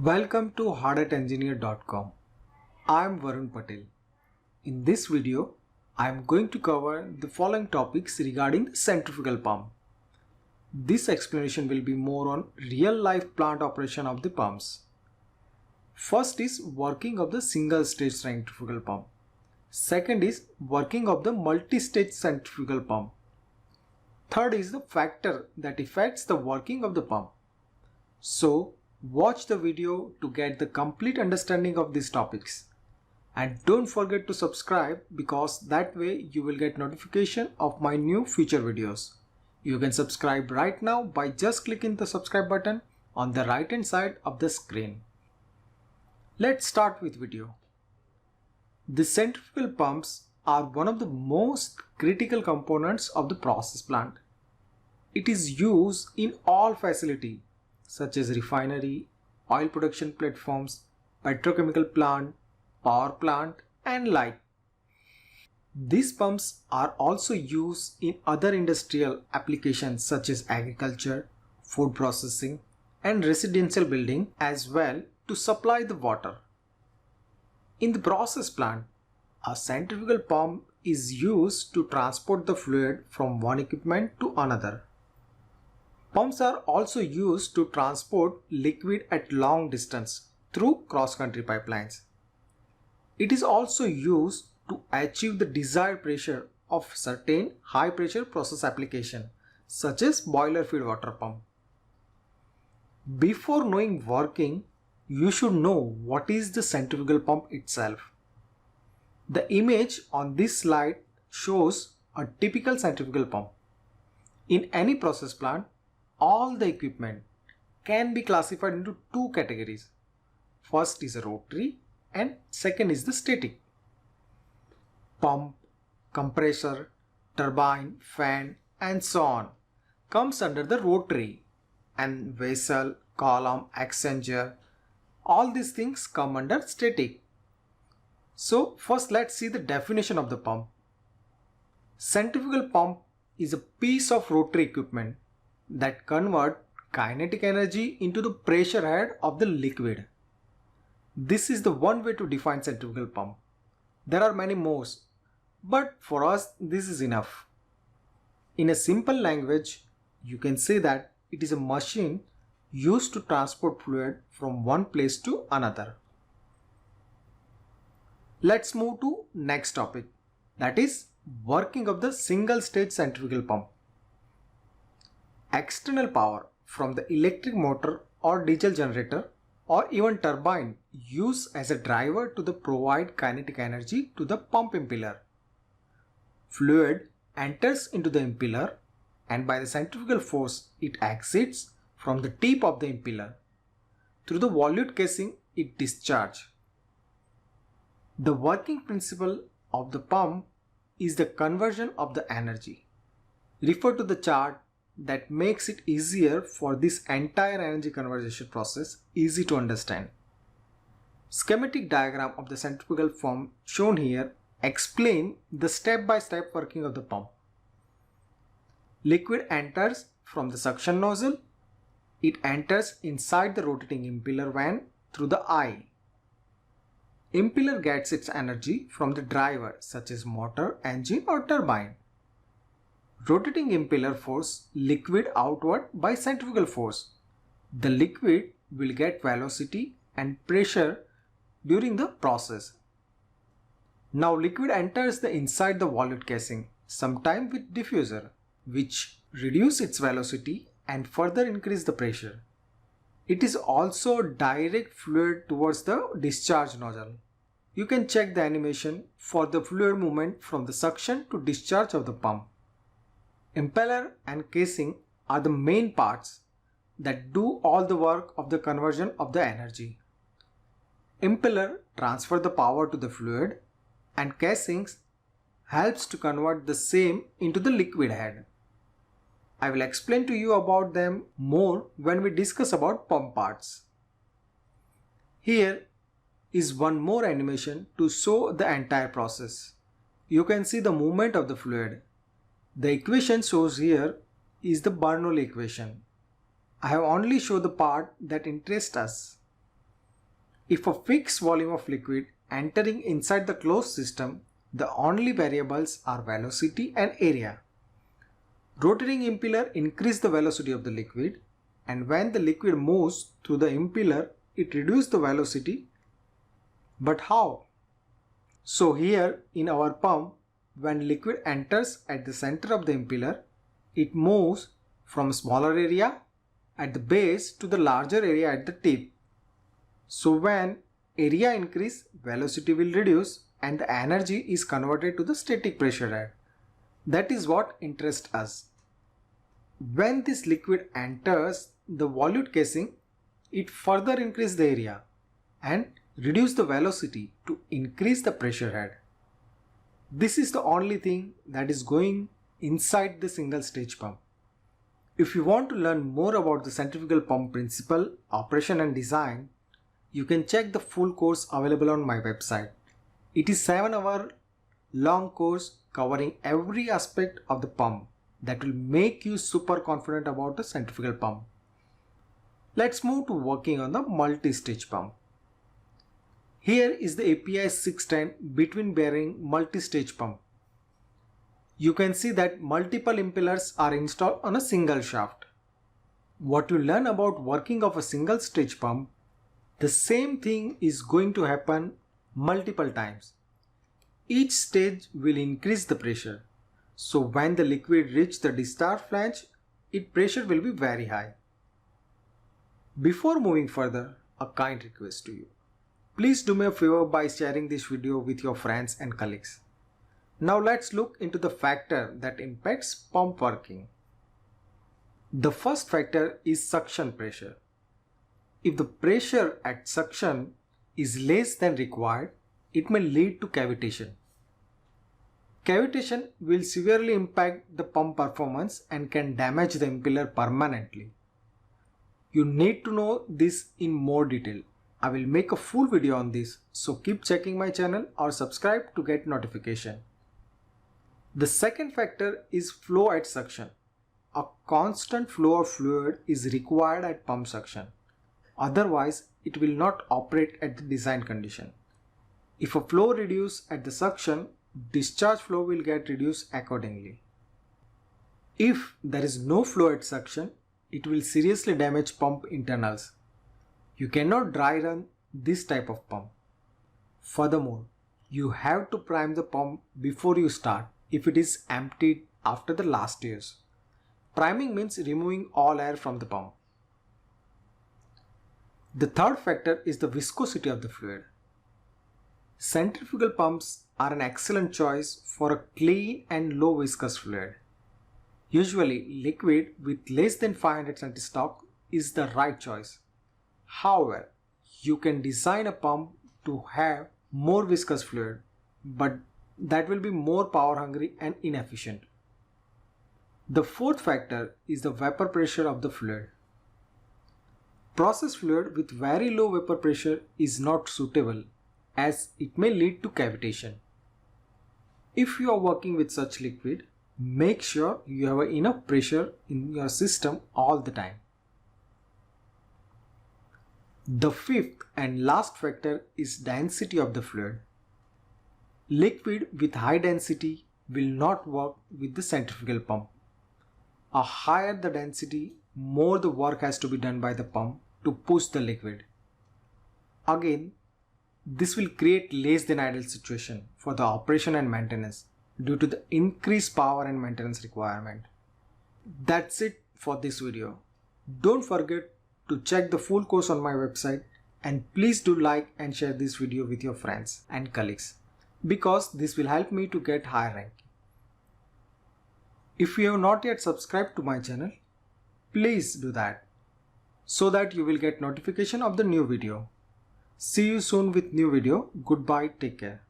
Welcome to HardHatEngineer.com. I am Varun Patel. In this video, I am going to cover the following topics regarding the centrifugal pump. This explanation will be more on real-life plant operation of the pumps. First is working of the single-stage centrifugal pump. Second is working of the multi-stage centrifugal pump. Third is the factor that affects the working of the pump. So, watch the video to get the complete understanding of these topics. And don't forget to subscribe because that way you will get notification of my new future videos. You can subscribe right now by just clicking the subscribe button on the right hand side of the screen. Let's start with video. The centrifugal pumps are one of the most critical components of the process plant. It is used in all facilities such as refinery, oil production platforms, petrochemical plant, power plant and like. These pumps are also used in other industrial applications such as agriculture, food processing and residential building as well to supply the water. In the process plant, a centrifugal pump is used to transport the fluid from one equipment to another. Pumps are also used to transport liquid at long distance through cross-country pipelines. It is also used to achieve the desired pressure of certain high-pressure process application such as boiler feed water pump. Before knowing working, you should know what is the centrifugal pump itself. The image on this slide shows a typical centrifugal pump. In any process plant, all the equipment can be classified into two categories. First is a rotary and second is the static. Pump, compressor, turbine, fan and so on comes under the rotary, and vessel, column, exchanger, all these things come under static. So first let's see the definition of the pump. Centrifugal pump is a piece of rotary equipment that convert kinetic energy into the pressure head of the liquid. This is the one way to define centrifugal pump. There are many more, but for us this is enough. In a simple language, you can say that it is a machine used to transport fluid from one place to another. Let's move to next topic, that is working of the single stage centrifugal pump. External power from the electric motor or diesel generator or even turbine used as a driver to provide kinetic energy to the pump impeller. Fluid enters into the impeller and by the centrifugal force it exits from the tip of the impeller. Through the volute casing it discharges. The working principle of the pump is the conversion of the energy. Refer to the chart that makes it easier for this entire energy conversion process easy to understand. Schematic diagram of the centrifugal pump shown here explain the step-by-step working of the pump. Liquid enters from the suction nozzle. It enters inside the rotating impeller van through the eye. Impeller gets its energy from the driver such as motor, engine or turbine. Rotating impeller force liquid outward by centrifugal force. The liquid will get velocity and pressure during the process. Now liquid enters the inside the volute casing, sometime with diffuser, which reduce its velocity and further increase the pressure. It is also direct fluid towards the discharge nozzle. You can check the animation for the fluid movement from the suction to discharge of the pump. Impeller and casing are the main parts that do all the work of the conversion of the energy. Impeller transfers the power to the fluid and casings helps to convert the same into the liquid head. I will explain to you about them more when we discuss about pump parts. Here is one more animation to show the entire process. You can see the movement of the fluid. The equation shows here is the Bernoulli equation. I have only shown the part that interests us. If a fixed volume of liquid entering inside the closed system, the only variables are velocity and area. Rotating impeller increases the velocity of the liquid, and when the liquid moves through the impeller, it reduces the velocity. But how? So here in our pump, when liquid enters at the center of the impeller, it moves from a smaller area at the base to the larger area at the tip. So when area increase, velocity will reduce and the energy is converted to the static pressure head. That is what interests us. When this liquid enters the volute casing, it further increases the area and reduce the velocity to increase the pressure head. This is the only thing that is going inside the single stage pump. If you want to learn more about the centrifugal pump principle, operation and design, you can check the full course available on my website. It is 7-hour long course covering every aspect of the pump that will make you super confident about the centrifugal pump. Let's move to working on the multi-stage pump. Here is the API 610 between bearing multi-stage pump. You can see that multiple impellers are installed on a single shaft. What you learn about working of a single stage pump, the same thing is going to happen multiple times. Each stage will increase the pressure. So when the liquid reaches the discharge flange, its pressure will be very high. Before moving further, a kind request to you. Please do me a favor by sharing this video with your friends and colleagues. Now let's look into the factor that impacts pump working. The first factor is suction pressure. If the pressure at suction is less than required, it may lead to cavitation. Cavitation will severely impact the pump performance and can damage the impeller permanently. You need to know this in more detail. I will make a full video on this, so keep checking my channel or subscribe to get notification. The second factor is flow at suction. A constant flow of fluid is required at pump suction. Otherwise, it will not operate at the design condition. If a flow reduces at the suction, discharge flow will get reduced accordingly. If there is no flow at suction, it will seriously damage pump internals. You cannot dry run this type of pump. Furthermore, you have to prime the pump before you start if it is emptied after the last use. Priming means removing all air from the pump. The third factor is the viscosity of the fluid. Centrifugal pumps are an excellent choice for a clean and low viscous fluid. Usually, liquid with less than 500 centistock is the right choice. However, you can design a pump to have more viscous fluid, but that will be more power hungry and inefficient. The fourth factor is the vapor pressure of the fluid. Process fluid with very low vapor pressure is not suitable as it may lead to cavitation. If you are working with such liquid, make sure you have enough pressure in your system all the time. The fifth and last factor is density of the fluid. Liquid with high density will not work with the centrifugal pump. A higher the density, more the work has to be done by the pump to push the liquid. Again, this will create less than ideal situation for the operation and maintenance due to the increased power and maintenance requirement. That's it for this video. Don't forget to check the full course on my website, and please do like and share this video with your friends and colleagues because this will help me to get higher rank. If you have not yet subscribed to my channel, please do that so that you will get notification of the new video. See you soon with new video. Goodbye. Take care.